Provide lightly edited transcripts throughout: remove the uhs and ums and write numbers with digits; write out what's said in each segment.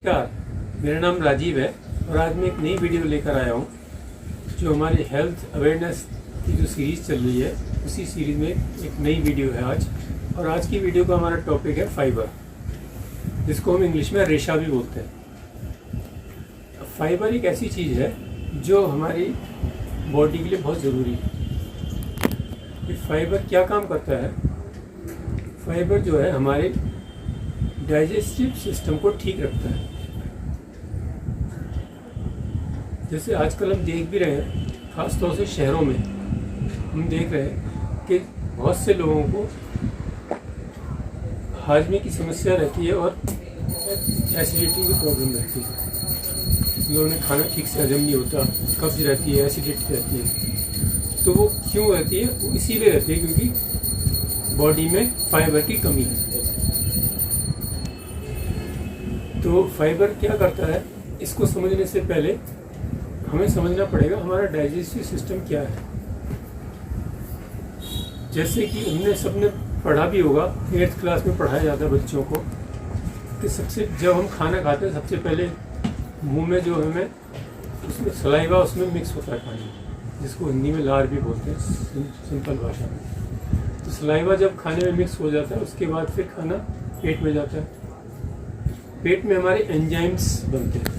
नमस्कार, मेरा नाम राजीव है और आज मैं एक नई वीडियो लेकर आया हूँ जो हमारी हेल्थ अवेयरनेस की जो सीरीज़ चल रही है उसी सीरीज़ में एक नई वीडियो है आज। और आज की वीडियो का हमारा टॉपिक है फाइबर, जिसको हम इंग्लिश में रेशा भी बोलते हैं। फाइबर एक ऐसी चीज़ है जो हमारी बॉडी के लिए बहुत ज़रूरी है। ये फाइबर क्या काम करता है? फाइबर जो है हमारे डाइजेस्टिव सिस्टम को ठीक रखता है। जैसे आजकल हम देख भी रहे हैं, ख़ासतौर से शहरों में हम देख रहे हैं कि बहुत से लोगों को हाजमे की समस्या रहती है और एसिडिटी की प्रॉब्लम रहती है। लोगों ने खाना ठीक से हजम नहीं होता, कब्ज रहती है, एसिडिटी रहती है। तो वो क्यों रहती है? वो इसीलिए रहती है क्योंकि बॉडी में फाइबर की कमी है। तो फाइबर क्या करता है, इसको समझने से पहले हमें समझना पड़ेगा हमारा डाइजेस्टिव सिस्टम क्या है। जैसे कि हमने सबने पढ़ा भी होगा, 8th क्लास में पढ़ाया जाता है बच्चों को कि जब हम खाना खाते हैं सबसे पहले मुंह में जो हमें उसमें सलाइवा उसमें मिक्स होता है पानी, जिसको हिंदी में लार भी बोलते हैं सिंपल भाषा में। तो सलाइवा जब खाने में मिक्स हो जाता है उसके बाद फिर खाना पेट में जाता है। पेट में हमारे एंजाइम्स बनते हैं।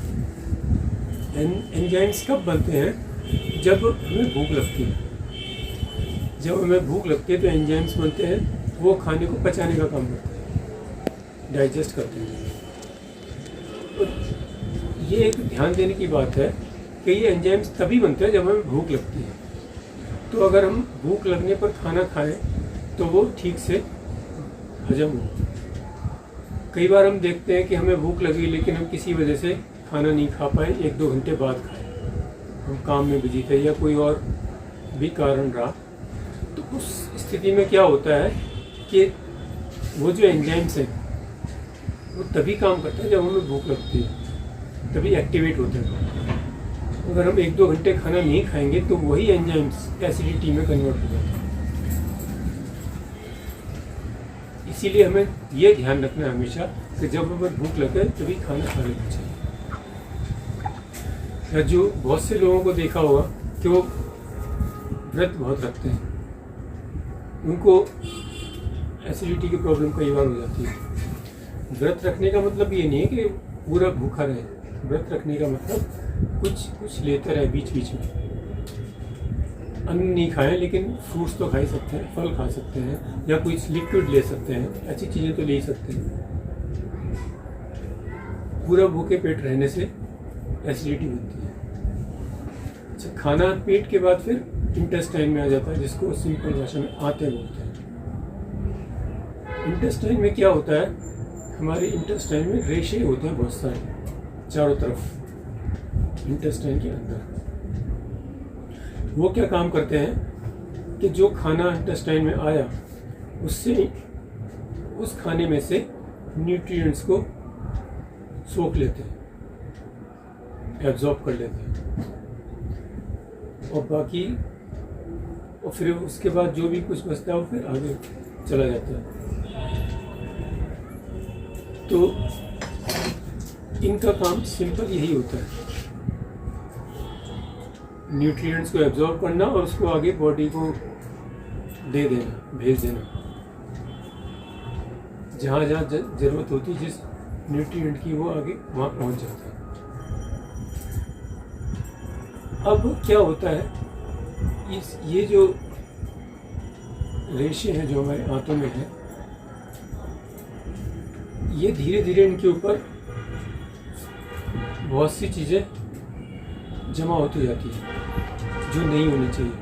एंजाइम्स कब बनते हैं? जब हमें भूख लगती है। जब हमें भूख लगती है तो एंजाइम्स बनते हैं, वो खाने को पचाने का काम करते हैं, डाइजेस्ट करते हैं। तो ये एक ध्यान देने की बात है कि ये एंजाइम्स तभी बनते हैं जब हमें भूख लगती है। तो अगर हम भूख लगने पर खाना खाएं तो वो ठीक से हजम हो। कई बार हम देखते हैं कि हमें भूख लगी लेकिन हम किसी वजह से खाना नहीं खा पाए, 1-2 घंटे बाद खाए, हम काम में बिजी थे या कोई और भी कारण रहा। तो उस स्थिति में क्या होता है कि वो जो एंजाइम्स हैं वो तभी काम करते हैं जब हमें भूख लगती है, तभी एक्टिवेट होते हैं। अगर हम 1-2 घंटे खाना नहीं खाएंगे तो वही एंजाइम्स एसिडिटी में कन्वर्ट हो जाते हैं। इसीलिए हमें ये ध्यान रखना है हमेशा कि जब हमें भूख लगे तभी खाना खा लेना चाहिए। या जो बहुत से लोगों को देखा होगा कि वो व्रत बहुत रखते हैं, उनको एसिडिटी की प्रॉब्लम कई बार हो जाती है। व्रत रखने का मतलब ये नहीं है कि पूरा भूखा रहे। व्रत रखने का मतलब कुछ लेते रहे बीच बीच में। अन्न नहीं खाएं लेकिन फ्रूट्स तो खा ही सकते हैं, फल खा सकते हैं या कुछ लिक्विड ले सकते हैं, ऐसी चीज़ें तो ले ही सकते हैं। पूरा भूखे पेट रहने से एसिडिटी बनती है। अच्छा, खाना पेट के बाद फिर इंटेस्टाइन में आ जाता है, जिसको सिंपल भाषा में आंतें बोलते हैं। इंटेस्टाइन में क्या होता है? हमारे इंटेस्टाइन में रेशे होते हैं बहुत सारे चारों तरफ इंटेस्टाइन के अंदर। वो क्या काम करते हैं कि जो खाना इंटेस्टाइन में आया उससे उस खाने में से न्यूट्रिएंट्स को सोख लेते हैं, एब्जॉर्ब कर लेते हैं और बाकी और फिर उसके बाद जो भी कुछ बचता है वो फिर आगे चला जाता है। तो इनका काम सिंपल यही होता है, न्यूट्रिएंट्स को एब्जॉर्ब करना और उसको आगे बॉडी को दे देना, भेज देना जहाँ जहाँ ज़रूरत होती है, जिस न्यूट्रिएंट की वो आगे वहाँ पहुँच जाता है। अब क्या होता है, ये जो रेशे हैं जो हमारे आंतों में हैं, ये धीरे धीरे इनके ऊपर बहुत सी चीज़ें जमा होती जाती है जो नहीं होनी चाहिए।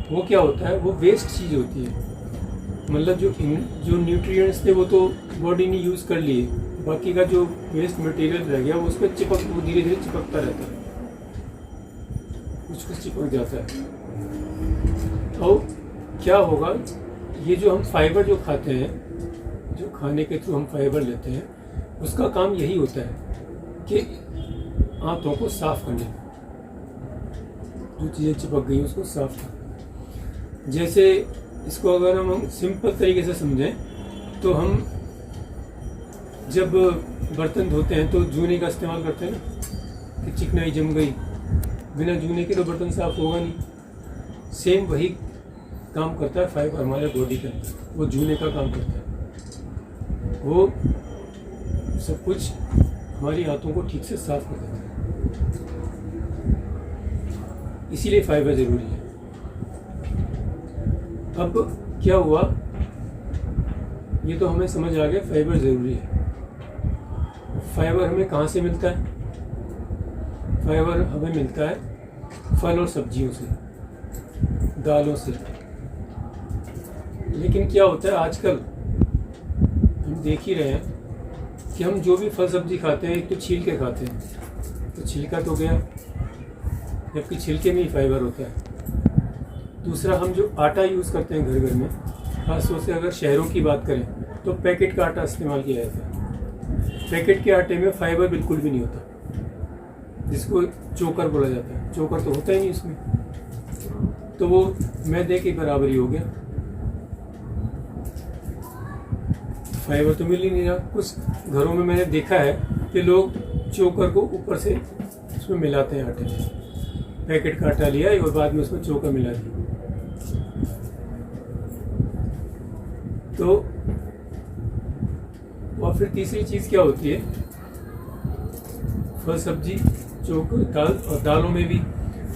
वो क्या होता है? वो वेस्ट चीज़ होती है। मतलब जो न्यूट्रिएंट्स थे वो तो बॉडी ने यूज़ कर लिए, बाकी का जो वेस्ट मटेरियल रह गया वो उस पर वो धीरे धीरे चिपकता रहता है, कुछ चिपक जाता है। तो क्या होगा, ये जो हम फाइबर जो खाते हैं, जो खाने के थ्रू हम फाइबर लेते हैं, उसका काम यही होता है कि आंतों को साफ करने, जो चीज़ें चिपक गई उसको साफ करना। जैसे इसको अगर हम सिंपल तरीके से समझें तो हम जब बर्तन धोते हैं तो जूने का इस्तेमाल करते हैं ना, कि चिकनाई जम गई, बिना जूने के तो बर्तन साफ होगा नहीं। सेम वही काम करता है फाइबर हमारे बॉडी के अंदर, वो जूने का काम करता है, वो सब कुछ हमारी हाथों को ठीक से साफ कर देता है। इसीलिए फाइबर ज़रूरी है। अब क्या हुआ, ये तो हमें समझ आ गया फाइबर ज़रूरी है। फाइबर हमें कहाँ से मिलता है? फाइबर हमें मिलता है फल और सब्जियों से, दालों से। लेकिन क्या होता है आजकल हम देख ही रहे हैं कि हम जो भी फल सब्जी खाते हैं, एक तो छील के खाते हैं, तो छिलका तो गया, जबकि छिलके में ही फाइबर होता है। दूसरा, हम जो आटा यूज़ करते हैं घर घर में, खासतौर से अगर शहरों की बात करें तो पैकेट का आटा इस्तेमाल किया जाता है। पैकेट के आटे में फाइबर बिल्कुल भी नहीं होता, जिसको चोकर बोला जाता है। चोकर तो होता ही नहीं उसमें, तो वो मैदे के बराबर ही हो गया, फाइबर तो मिल ही नहीं रहा। कुछ घरों में मैंने देखा है कि लोग चोकर को ऊपर से उसमें मिलाते हैं आटे में, पैकेट का आटा लिया और बाद में उसमें चोकर मिला दिया। तो और फिर तीसरी चीज़ क्या होती है, फल सब्जी, चोकर, दाल, और दालों में भी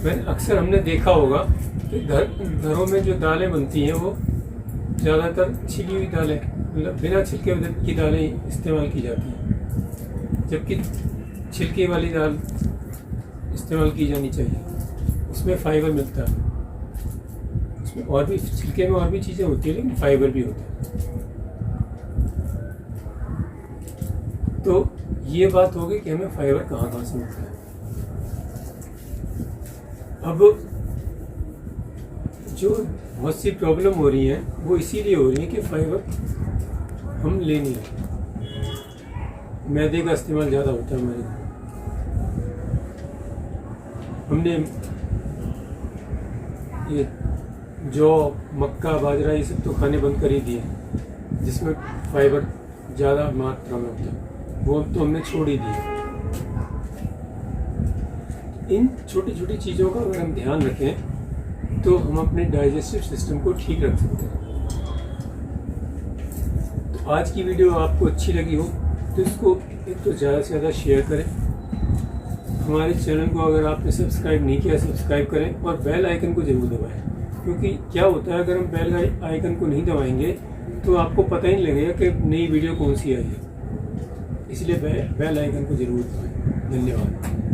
मैंने अक्सर हमने देखा होगा कि घरों में जो दालें बनती हैं वो ज़्यादातर छिली हुई दालें, मतलब बिना छिलके की दालें इस्तेमाल की जाती हैं, जबकि छिलके वाली दाल इस्तेमाल की जानी चाहिए। उसमें फाइबर मिलता है, उसमें और भी, छिलके में और भी चीज़ें होती हैं लेकिन फाइबर भी होता है। तो ये बात होगी कि हमें फाइबर कहाँ कहाँ से मिलता है। अब जो बहुत सी प्रॉब्लम हो रही है वो इसीलिए हो रही है कि फाइबर हम ले नहीं रहे। मैदे का इस्तेमाल ज़्यादा होता है हमारे घर। हमने ये जौ, मक्का, बाजरा, ये सब तो खाने बंद कर ही दिए, जिसमें फाइबर ज़्यादा मात्रा में होता है, वो तो हमने छोड़ ही दिए। इन छोटी छोटी चीज़ों का अगर हम ध्यान रखें तो हम अपने डाइजेस्टिव सिस्टम को ठीक रख सकते हैं। तो आज की वीडियो आपको अच्छी लगी हो तो इसको एक तो ज़्यादा से ज़्यादा शेयर करें। हमारे चैनल को अगर आपने सब्सक्राइब नहीं किया, सब्सक्राइब करें और बेल आइकन को ज़रूर दबाएं, क्योंकि क्या होता है अगर हम बेल आइकन को नहीं दबाएंगे तो आपको पता ही नहीं लगेगा कि नई वीडियो कौन सी आई है। इसलिए बेल आइकन को ज़रूर दबाएं। धन्यवाद।